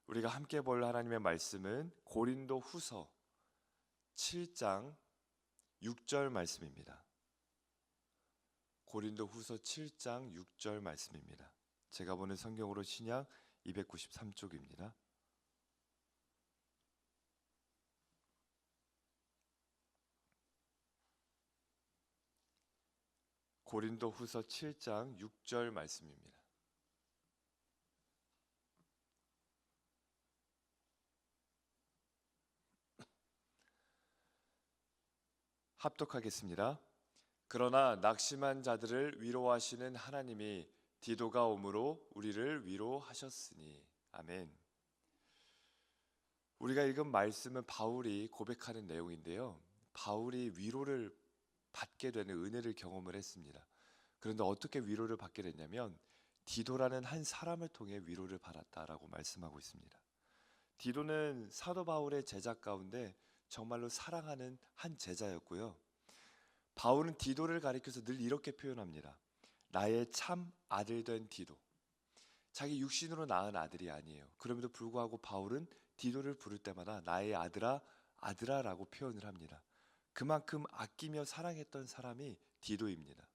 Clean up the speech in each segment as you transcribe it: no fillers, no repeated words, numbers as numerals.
우리가 함께 볼 하나님의 말씀은 고린도 후서 7장 6절 말씀입니다. 고린도 후서 7장 6절 말씀입니다. 제가 보는 성경으로 신약 293쪽입니다. 고린도 후서 7장 6절 말씀입니다. 합독하겠습니다. 그러나 낙심한 자들을 위로하시는 하나님이 디도가 오므로 우리를 위로하셨으니. 아멘. 우리가 읽은 말씀은 바울이 고백하는 내용인데요. 바울이 위로를 받게 되는 은혜를 경험을 했습니다. 그런데 어떻게 위로를 받게 됐냐면 디도라는 한 사람을 통해 위로를 받았다라고 말씀하고 있습니다. 디도는 사도 바울의 제자 가운데 정말로 사랑하는 한 제자였고요. 바울은 디도를 가리켜서 늘 이렇게 표현합니다. 나의 참 아들 된 디도. 자기 육신으로 낳은 아들이 아니에요. 그럼에도 불구하고 바울은 디도를 부를 때마다 나의 아들아, 아들아라고 표현을 합니다. 그만큼 아끼며 사랑했던 사람이 디도입니다.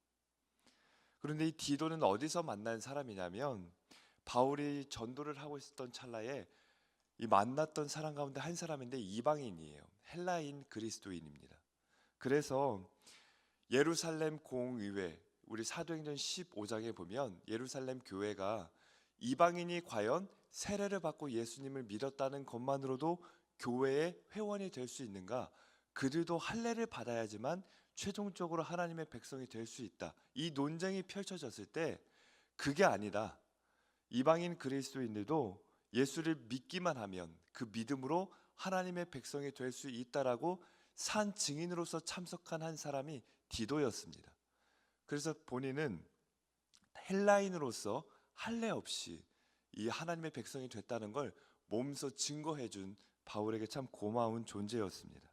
그런데 이 디도는 어디서 만난 사람이냐면 바울이 전도를 하고 있었던 찰나에 이 만났던 사람 가운데 한 사람인데 이방인이에요. 헬라인 그리스도인입니다. 그래서 예루살렘 공의회, 우리 사도행전 15장에 보면 예루살렘 교회가 이방인이 과연 세례를 받고 예수님을 믿었다는 것만으로도 교회의 회원이 될 수 있는가? 그들도 할례를 받아야지만 최종적으로 하나님의 백성이 될 수 있다. 이 논쟁이 펼쳐졌을 때 그게 아니다. 이방인 그리스도인들도 예수를 믿기만 하면 그 믿음으로 하나님의 백성이 될 수 있다라고 산 증인으로서 참석한 한 사람이 디도였습니다. 그래서 본인은 헬라인으로서 할례 없이 이 하나님의 백성이 됐다는 걸 몸소 증거해준 바울에게 참 고마운 존재였습니다.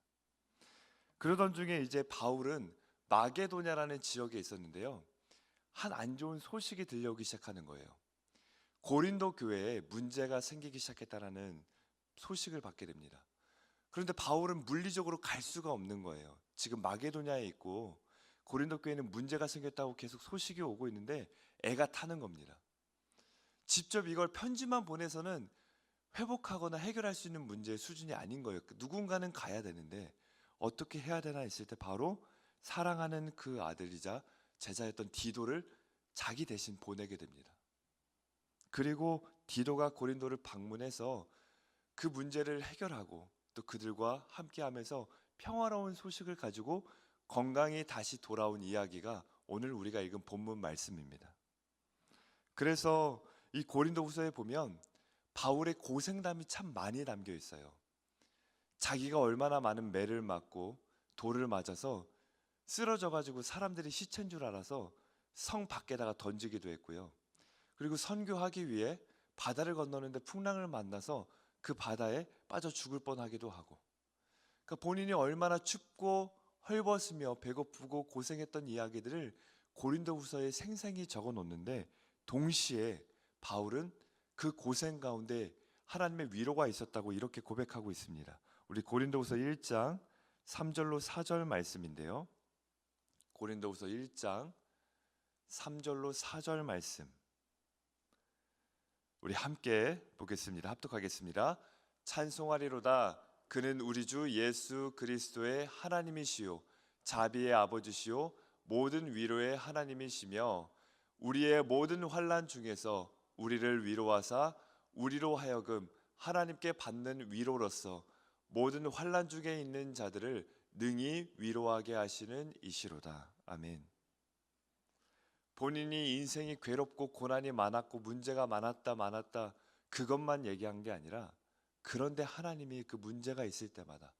그러던 중에 이제 바울은 마게도냐라는 지역에 있었는데요. 한 안 좋은 소식이 들려오기 시작하는 거예요. 고린도 교회에 문제가 생기기 시작했다는 소식을 받게 됩니다. 그런데 바울은 물리적으로 갈 수가 없는 거예요. 지금 마게도냐에 있고 고린도 교회는 문제가 생겼다고 계속 소식이 오고 있는데 애가 타는 겁니다. 직접 이걸 편지만 보내서는 회복하거나 해결할 수 있는 문제의 수준이 아닌 거예요. 누군가는 가야 되는데 어떻게 해야 되나 했을 때 바로 사랑하는 그 아들이자 제자였던 디도를 자기 대신 보내게 됩니다. 그리고 디도가 고린도를 방문해서 그 문제를 해결하고 또 그들과 함께하면서 평화로운 소식을 가지고 건강히 다시 돌아온 이야기가 오늘 우리가 읽은 본문 말씀입니다. 그래서 이 고린도후서에 보면 바울의 고생담이 참 많이 담겨 있어요. 자기가 얼마나 많은 매를 맞고 돌을 맞아서 쓰러져 가지고 사람들이 시체인 줄 알아서 성 밖에다가 던지기도 했고요. 그리고 선교하기 위해 바다를 건너는데 풍랑을 만나서 그 바다에 빠져 죽을 뻔하기도 하고, 그러니까 본인이 얼마나 춥고 헐벗으며 배고프고 고생했던 이야기들을 고린도후서에 생생히 적어 놓는데 동시에 바울은 그 고생 가운데 하나님의 위로가 있었다고 이렇게 고백하고 있습니다. 우리 고린도후서 1장 3절로 4절 말씀인데요. 고린도후서 1장 3절로 4절 말씀 우리 함께 보겠습니다. 합독하겠습니다. 찬송하리로다. 그는 우리 주 예수 그리스도의 하나님이시요 자비의 아버지시요 모든 위로의 하나님이시며 우리의 모든 환난 중에서 우리를 위로하사 우리로 하여금 하나님께 받는 위로로서 모든 환난 중에 있는 자들을 능히 위로하게 하시는 이시로다. 아멘. 본인이 인생이 괴롭고 고난이 많았고 문제가 많았다 그것만 얘기한 게 아니라, 그런데 하나님이 그 문제가 있을 때마다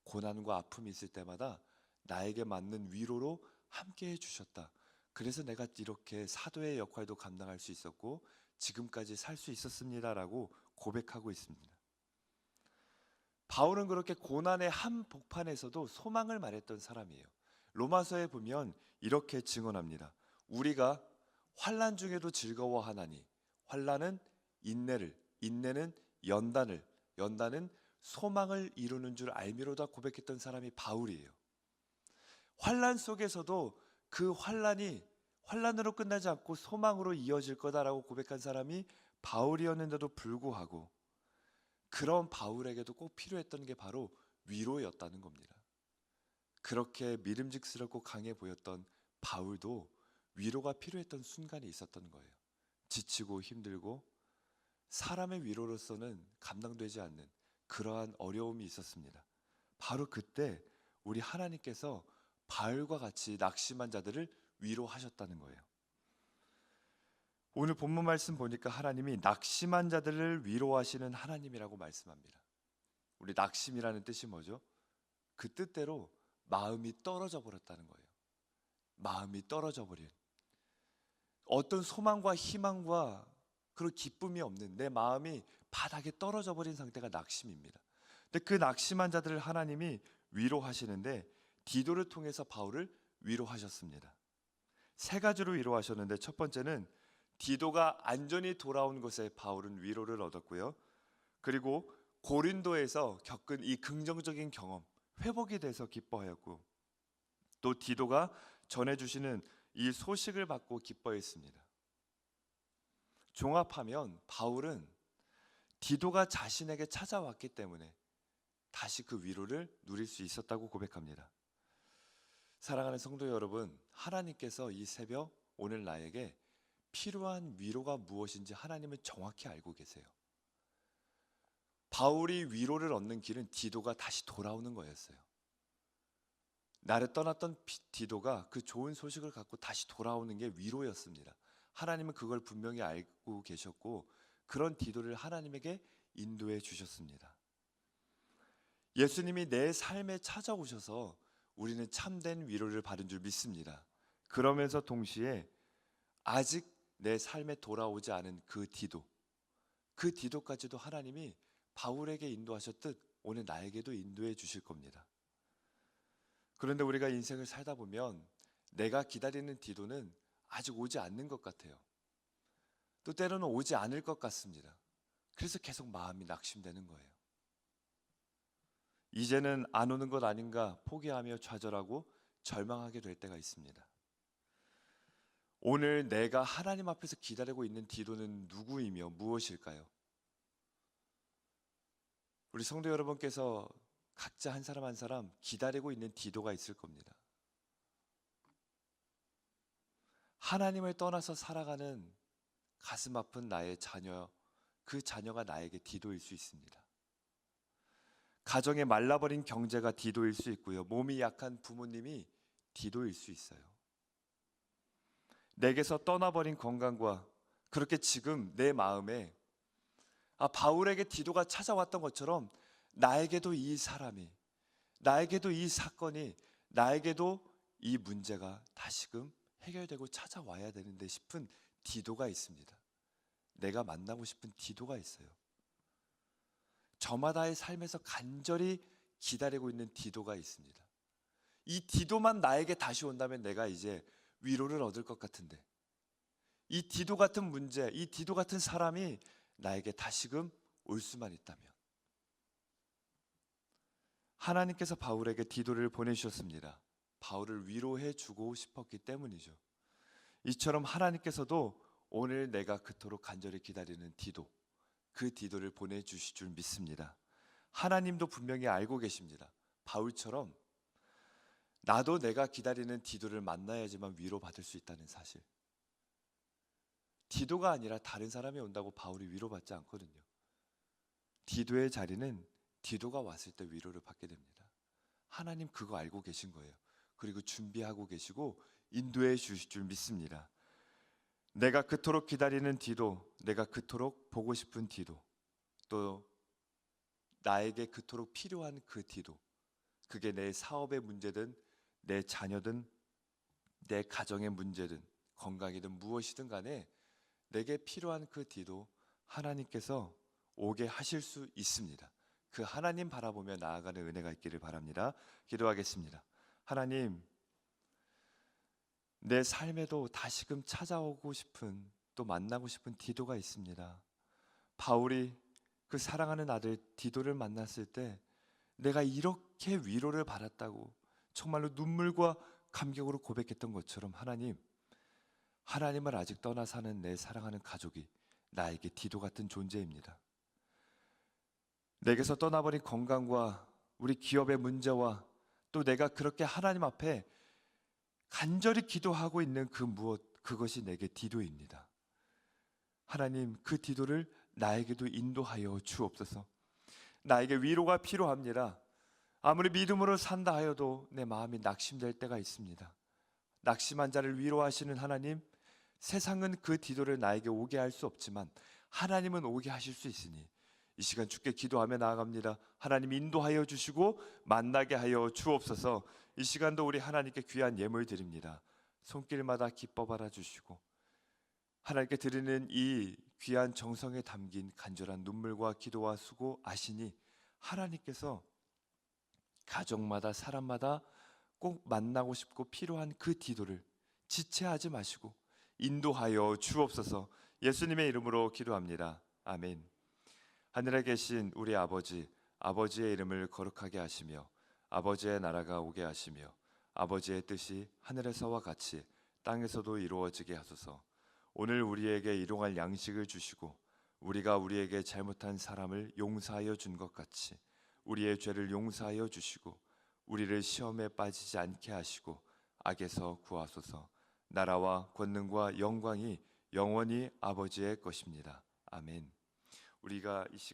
고난과 아픔이 있을 때마다 나에게 맞는 위로로 함께 해주셨다. 그래서 내가 이렇게 사도의 역할도 감당할 수 있었고 지금까지 살 수 있었습니다라고 고백하고 있습니다. 바울은 그렇게 고난의 한복판에서도 소망을 말했던 사람이에요. 로마서에 보면 이렇게 증언합니다. 우리가 환난 중에도 즐거워하나니 환난은 인내를, 인내는 연단은 소망을 이루는 줄 알미로다 고백했던 사람이 바울이에요. 환난 속에서도 그 환난으로 끝나지 않고 소망으로 이어질 거다라고 고백한 사람이 바울이었는데도 불구하고 그런 바울에게도 꼭 필요했던 게 바로 위로였다는 겁니다. 그렇게 믿음직스럽고 강해 보였던 바울도 위로가 필요했던 순간이 있었던 거예요. 지치고 힘들고 사람의 위로로서는 감당되지 않는 그러한 어려움이 있었습니다. 바로 그때 우리 하나님께서 바울과 같이 낙심한 자들을 위로하셨다는 거예요. 오늘 본문 말씀 보니까 하나님이 낙심한 자들을 위로하시는 하나님이라고 말씀합니다. 우리 낙심이라는 뜻이 뭐죠? 그 뜻대로 마음이 떨어져 버렸다는 거예요. 마음이 떨어져 버린, 어떤 소망과 희망과 그런 기쁨이 없는 내 마음이 바닥에 떨어져 버린 상태가 낙심입니다. 근데 그 낙심한 자들을 하나님이 위로하시는데 디도를 통해서 바울을 위로하셨습니다. 세 가지로 위로하셨는데 첫 번째는 디도가 안전히 돌아온 것에 바울은 위로를 얻었고요. 그리고 고린도에서 겪은 이 긍정적인 경험, 회복이 돼서 기뻐하였고, 또 디도가 전해주시는 이 소식을 받고 기뻐했습니다. 종합하면 바울은 디도가 자신에게 찾아왔기 때문에 다시 그 위로를 누릴 수 있었다고 고백합니다. 사랑하는 성도 여러분, 하나님께서 이 새벽 오늘 나에게 필요한 위로가 무엇인지 하나님은 정확히 알고 계세요. 바울이 위로를 얻는 길은 디도가 다시 돌아오는 거였어요. 나를 떠났던 디도가 그 좋은 소식을 갖고 다시 돌아오는 게 위로였습니다. 하나님은 그걸 분명히 알고 계셨고 그런 디도를 하나님에게 인도해 주셨습니다. 예수님이 내 삶에 찾아오셔서 우리는 참된 위로를 받은 줄 믿습니다. 그러면서 동시에 아직 내 삶에 돌아오지 않은 그 디도까지도 하나님이 바울에게 인도하셨듯 오늘 나에게도 인도해 주실 겁니다. 그런데 우리가 인생을 살다 보면 내가 기다리는 디도는 아직 오지 않는 것 같아요. 또 때로는 오지 않을 것 같습니다. 그래서 계속 마음이 낙심되는 거예요. 이제는 안 오는 것 아닌가 포기하며 좌절하고 절망하게 될 때가 있습니다. 오늘 내가 하나님 앞에서 기다리고 있는 디도는 누구이며 무엇일까요? 우리 성도 여러분께서 각자 한 사람 한 사람 기다리고 있는 디도가 있을 겁니다. 하나님을 떠나서 살아가는 가슴 아픈 나의 자녀, 그 자녀가 나에게 디도일 수 있습니다. 가정에 말라버린 경제가 디도일 수 있고요. 몸이 약한 부모님이 디도일 수 있어요. 내게서 떠나버린 건강과 그렇게 지금 내 마음에 바울에게 디도가 찾아왔던 것처럼 나에게도 이 사람이, 나에게도 이 사건이, 나에게도 이 문제가 다시금 해결되고 찾아와야 되는데 싶은 디도가 있습니다. 내가 만나고 싶은 디도가 있어요. 저마다의 삶에서 간절히 기다리고 있는 디도가 있습니다. 이 디도만 나에게 다시 온다면 내가 이제 위로를 얻을 것 같은데, 이 디도 같은 문제, 이 디도 같은 사람이 나에게 다시금 올 수만 있다면, 하나님께서 바울에게 디도를 보내주셨습니다. 바울을 위로해 주고 싶었기 때문이죠. 이처럼 하나님께서도 오늘 내가 그토록 간절히 기다리는 디도, 그 디도를 보내주실 줄 믿습니다. 하나님도 분명히 알고 계십니다. 바울처럼 나도 내가 기다리는 디도를 만나야지만 위로받을 수 있다는 사실. 디도가 아니라 다른 사람이 온다고 바울이 위로받지 않거든요. 디도의 자리는 디도가 왔을 때 위로를 받게 됩니다. 하나님 그거 알고 계신 거예요. 그리고 준비하고 계시고 인도해 주실 줄 믿습니다. 내가 그토록 기다리는 디도, 내가 그토록 보고 싶은 디도, 또 나에게 그토록 필요한 그 디도, 그게 내 사업의 문제든 내 자녀든 내 가정의 문제든 건강이든 무엇이든 간에 내게 필요한 그 디도 하나님께서 오게 하실 수 있습니다. 그 하나님 바라보며 나아가는 은혜가 있기를 바랍니다. 기도하겠습니다. 하나님, 내 삶에도 다시금 찾아오고 싶은, 또 만나고 싶은 디도가 있습니다. 바울이 그 사랑하는 아들 디도를 만났을 때 내가 이렇게 위로를 받았다고 정말로 눈물과 감격으로 고백했던 것처럼 하나님을 아직 떠나 사는 내 사랑하는 가족이 나에게 디도 같은 존재입니다. 내게서 떠나버린 건강과 우리 기업의 문제와 또 내가 그렇게 하나님 앞에 간절히 기도하고 있는 그 그것이 내게 디도입니다. 하나님, 그 디도를 나에게도 인도하여 주옵소서. 나에게 위로가 필요합니다. 아무리 믿음으로 산다 하여도 내 마음이 낙심될 때가 있습니다. 낙심한 자를 위로하시는 하나님, 세상은 그 디도를 나에게 오게 할 수 없지만 하나님은 오게 하실 수 있으니 이 시간 주께 기도하며 나아갑니다. 하나님 인도하여 주시고 만나게 하여 주옵소서. 이 시간도 우리 하나님께 귀한 예물 드립니다. 손길마다 기뻐 받아 주시고 하나님께 드리는 이 귀한 정성에 담긴 간절한 눈물과 기도와 수고 아시니 하나님께서 가정마다 사람마다 꼭 만나고 싶고 필요한 그 디도를 지체하지 마시고 인도하여 주옵소서. 예수님의 이름으로 기도합니다. 아멘. 하늘에 계신 우리 아버지의 이름을 거룩하게 하시며 아버지의 나라가 오게 하시며 아버지의 뜻이 하늘에서와 같이 땅에서도 이루어지게 하소서. 오늘 우리에게 일용할 양식을 주시고 우리가 우리에게 잘못한 사람을 용서하여 준 것 같이 우리의 죄를 용서하여 주시고 우리를 시험에 빠지지 않게 하시고 악에서 구하소서. 나라와 권능과 영광이 영원히 아버지의 것입니다. 아멘. 우리가 이 시간